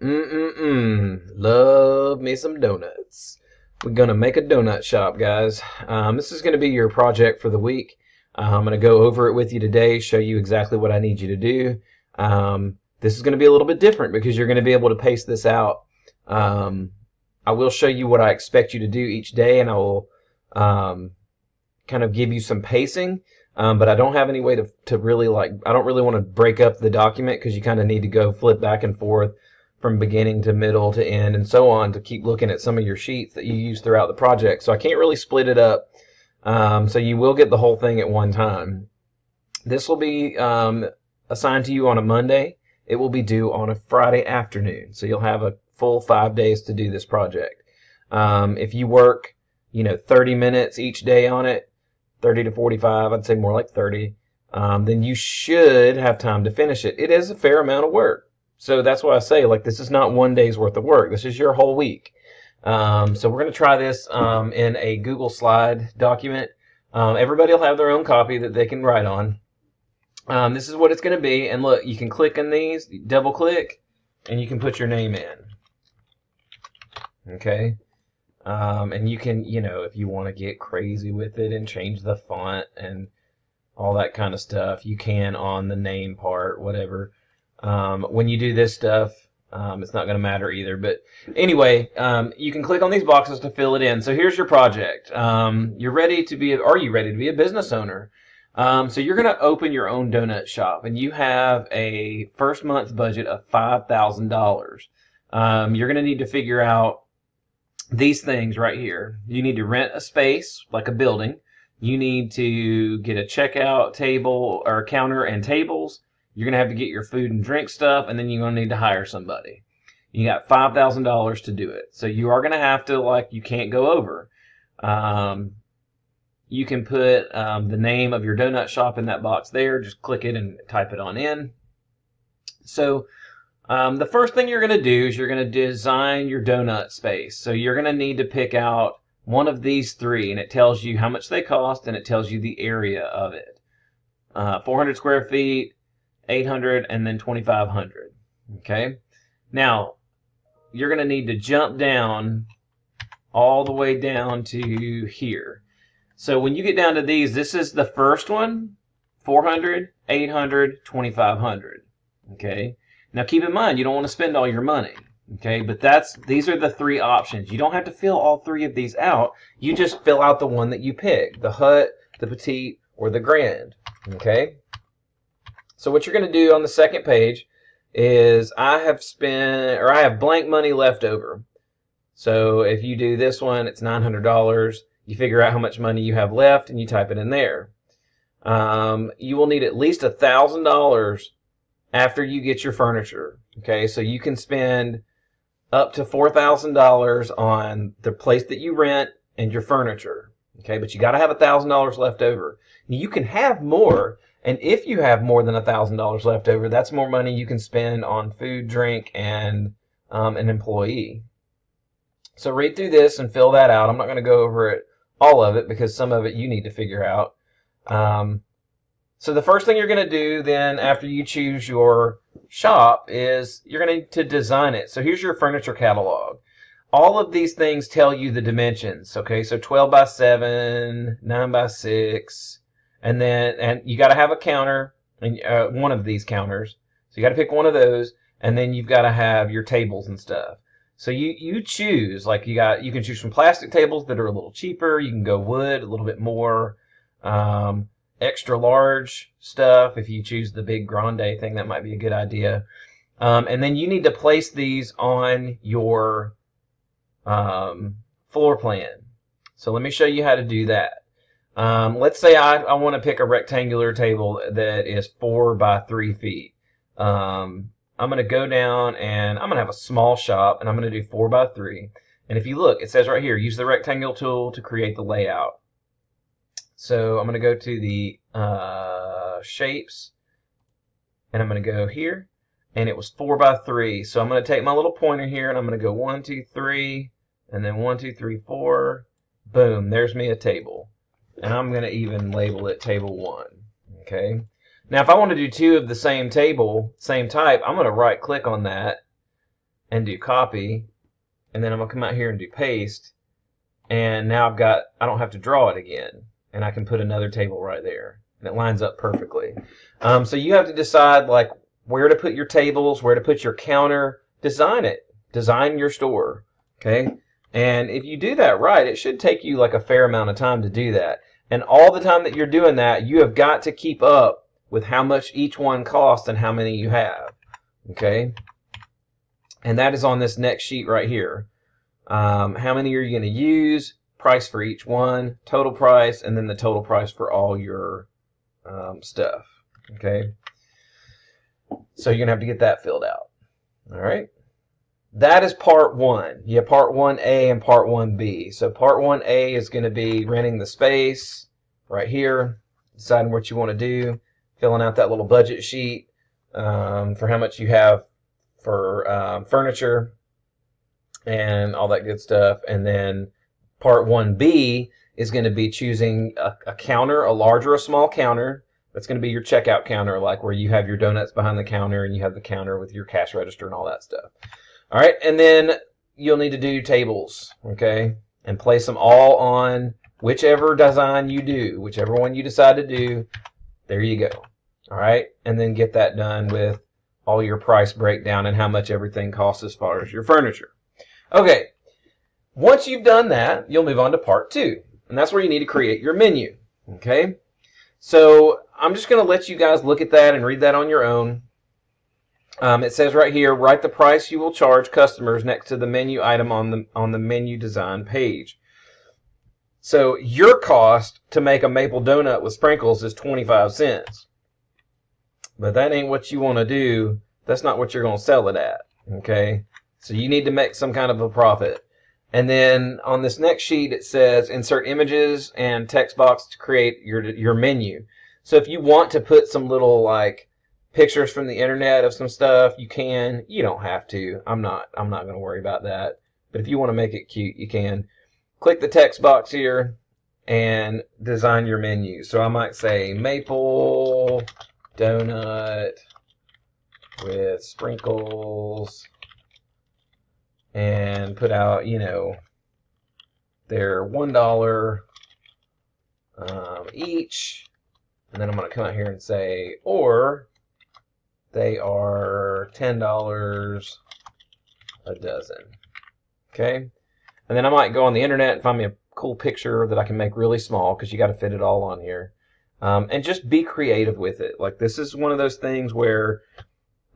Love me some donuts. We're gonna make a donut shop, guys. This is gonna be your project for the week. I'm gonna go over it with you today, show you exactly what I need you to do. This is gonna be a little bit different because you're gonna be able to pace this out. I will show you what I expect you to do each day, and I will kind of give you some pacing. But I don't have any way to really I don't really want to break up the document because you kind of need to go flip back and forth from beginning to middle to end and so on to keep looking at some of your sheets that you use throughout the project. So I can't really split it up. So you will get the whole thing at one time. This will be assigned to you on a Monday. It will be due on a Friday afternoon. So you'll have a full 5 days to do this project. If you work, 30 minutes each day on it, 30 to 45, I'd say more like 30, then you should have time to finish it. It is a fair amount of work. So that's why I say, this is not 1 day's worth of work. This is your whole week. So we're going to try this in a Google Slide document. Everybody will have their own copy that they can write on. This is what it's going to be. And look, you can click on these, double click, and you can put your name in. Okay? And you can, if you want to get crazy with it and change the font and all that kind of stuff, you can on the name part, whatever. When you do this stuff, it's not going to matter either. But anyway, you can click on these boxes to fill it in. So here's your project. Are you ready to be a business owner? So you're going to open your own donut shop, and you have a first month budget of $5,000. You're going to need to figure out these things right here. You need to rent a space, like a building. You need to get a checkout table or counter and tables. You're going to have to get your food and drink stuff, and then you're going to need to hire somebody. You got $5,000 to do it. So you are going to have to, you can't go over. You can put the name of your donut shop in that box there. Just click it and type it on in. So the first thing you're going to do is you're going to design your donut space. So you're going to need to pick out one of these three, and it tells you how much they cost, and it tells you the area of it. 400 square feet, 800, and then 2,500. Okay? Now, you're going to need to jump down all the way down to here. So when you get down to these, this is the first one, 400, 800, 2,500. Okay? Now keep in mind, you don't want to spend all your money. Okay? But these are the three options. You don't have to fill all three of these out. You just fill out the one that you pick, the hut, the petite, or the grand. Okay? So what you're going to do on the second page is I have blank money left over. So if you do this one, it's $900. You figure out how much money you have left and you type it in there. You will need at least $1,000 after you get your furniture. Okay, so you can spend up to $4,000 on the place that you rent and your furniture. Okay, but you got to have $1,000 left over. You can have more. And if you have more than $1,000 left over, that's more money you can spend on food, drink, and an employee. So read through this and fill that out. I'm not going to go over it, all of it, because some of it you need to figure out. So the first thing you're going to do then after you choose your shop is you're going to design it. So here's your furniture catalog. All of these things tell you the dimensions. Okay, so 12 by 7, 9 by 6. And you got to have a counter, and one of these counters. So you got to pick one of those, and then you've got to have your tables and stuff. So you choose, you can choose from plastic tables that are a little cheaper. You can go wood, a little bit more, extra large stuff. If you choose the big grande thing, that might be a good idea. And then you need to place these on your floor plan. So let me show you how to do that. Let's say I want to pick a rectangular table that is 4 by 3 feet. I'm going to go down and I'm going to have a small shop, and I'm going to do 4 by 3. And if you look, it says right here, use the rectangle tool to create the layout. So I'm going to go to the shapes, and I'm going to go here, and it was 4 by 3. So I'm going to take my little pointer here, and I'm going to go 1, 2, 3, and then 1, 2, 3, 4. Boom, there's me a table. And I'm going to even label it table 1. Okay. Now, if I want to do two of the same table, same type, I'm going to right click on that and do copy, and then I'm gonna come out here and do paste, and now I don't have to draw it again, and I can put another table right there, and it lines up perfectly. So you have to decide like where to put your tables, where to put your counter. Design it. Design your store. Okay? And if you do that right, it should take you like a fair amount of time to do that. And all the time that you're doing that, you have got to keep up with how much each one costs and how many you have. Okay? And that is on this next sheet right here. How many are you going to use? Price for each one, total price, and then the total price for all your stuff. Okay? So you're going to have to get that filled out. All right? That is part 1. You have part 1A and part 1B. So part 1A is going to be renting the space right here, deciding what you want to do, filling out that little budget sheet for how much you have for furniture and all that good stuff. And then part 1B is going to be choosing a counter, a large or a small counter. That's going to be your checkout counter, like where you have your donuts behind the counter and you have the counter with your cash register and all that stuff. All right, and then you'll need to do tables, okay, and place them all on whichever design you do, whichever one you decide to do. There you go. All right, and then get that done with all your price breakdown and how much everything costs as far as your furniture. Okay, once you've done that, you'll move on to part 2, and that's where you need to create your menu, okay? So I'm just going to let you guys look at that and read that on your own. It says right here, write the price you will charge customers next to the menu item on the menu design page. So your cost to make a maple donut with sprinkles is 25 cents. But that ain't what you want to do. That's not what you're going to sell it at. Okay? So you need to make some kind of a profit. And then on this next sheet it says insert images and text box to create your menu. So if you want to put some little like pictures from the internet of some stuff, you can. You don't have to. I'm not going to worry about that. But if you want to make it cute, you can. Click the text box here and design your menu. So I might say maple donut with sprinkles and put out, you know, they're $1 each. And then I'm going to come out here and say, or they are $10 a dozen. Okay? And then I might go on the internet and find me a cool picture that I can make really small, because you got to fit it all on here. And just be creative with it. Like, this is one of those things where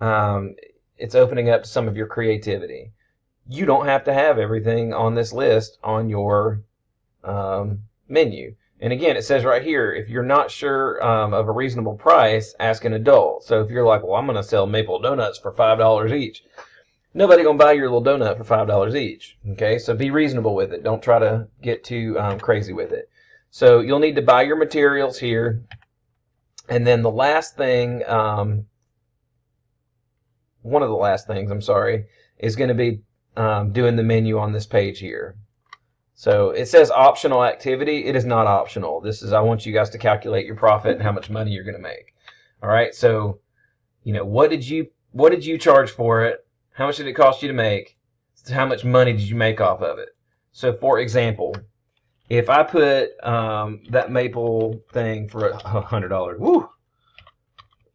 it's opening up to some of your creativity. You don't have to have everything on this list on your menu. And again, it says right here, if you're not sure of a reasonable price, ask an adult. So if you're like, well, I'm going to sell maple donuts for $5 each, nobody going to buy your little donut for $5 each. Okay, so be reasonable with it. Don't try to get too crazy with it. So you'll need to buy your materials here. And then the last thing, one of the last things, I'm sorry, is going to be doing the menu on this page here. So it says optional activity. It is not optional. This is, I want you guys to calculate your profit and how much money you're going to make. All right. So, you know, what did you charge for it? How much did it cost you to make? How much money did you make off of it? So, for example, if I put that maple thing for $100, woo,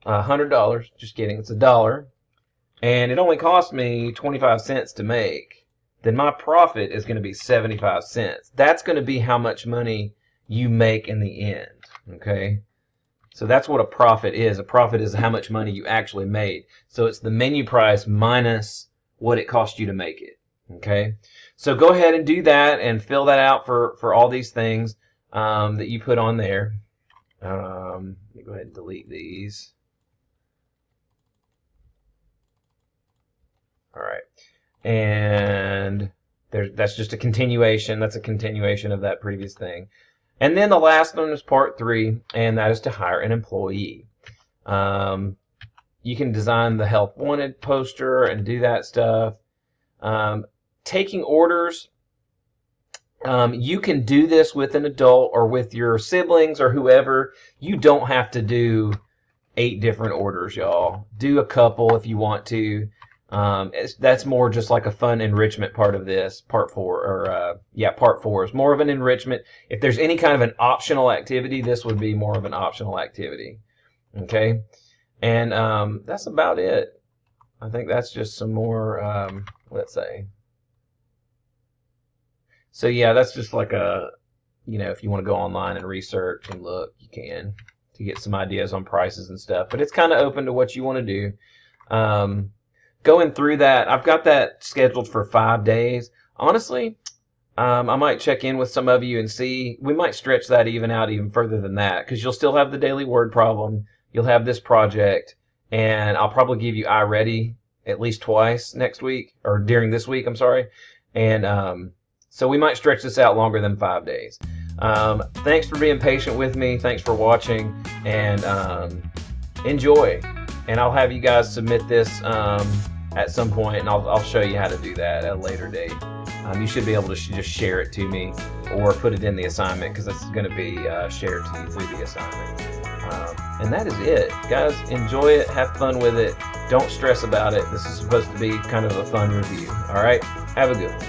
$100. Just kidding. It's $1, and it only cost me 25 cents to make. Then my profit is going to be 75 cents. That's going to be how much money you make in the end, okay? So that's what a profit is. A profit is how much money you actually made. So it's the menu price minus what it cost you to make it, okay? So go ahead and do that and fill that out for all these things that you put on there. Let me go ahead and delete these. All right. And that's just a continuation. That's a continuation of that previous thing. And then the last one is part 3, and that is to hire an employee. You can design the help wanted poster and do that stuff. Taking orders, you can do this with an adult or with your siblings or whoever. You don't have to do 8 different orders, y'all. Do a couple if you want to. That's more just like a fun enrichment part of this, part 4, or part 4 is more of an enrichment. If there's any kind of an optional activity, this would be more of an optional activity. Okay, and that's about it. I think that's just some more, let's say. So yeah, that's just like a, if you want to go online and research and look, you can, to get some ideas on prices and stuff. But it's kind of open to what you want to do. Going through that, I've got that scheduled for 5 days. Honestly, I might check in with some of you and see. We might stretch that out even further than that, because you'll still have the daily word problem. You'll have this project, and I'll probably give you iReady at least twice next week, or during this week, I'm sorry. And so we might stretch this out longer than 5 days. Thanks for being patient with me. Thanks for watching, and enjoy. And I'll have you guys submit this at some point, and I'll show you how to do that at a later date. You should be able to just share it to me or put it in the assignment, because it's going to be shared to you through the assignment. And that is it. Guys, enjoy it. Have fun with it. Don't stress about it. This is supposed to be kind of a fun review. All right? Have a good one.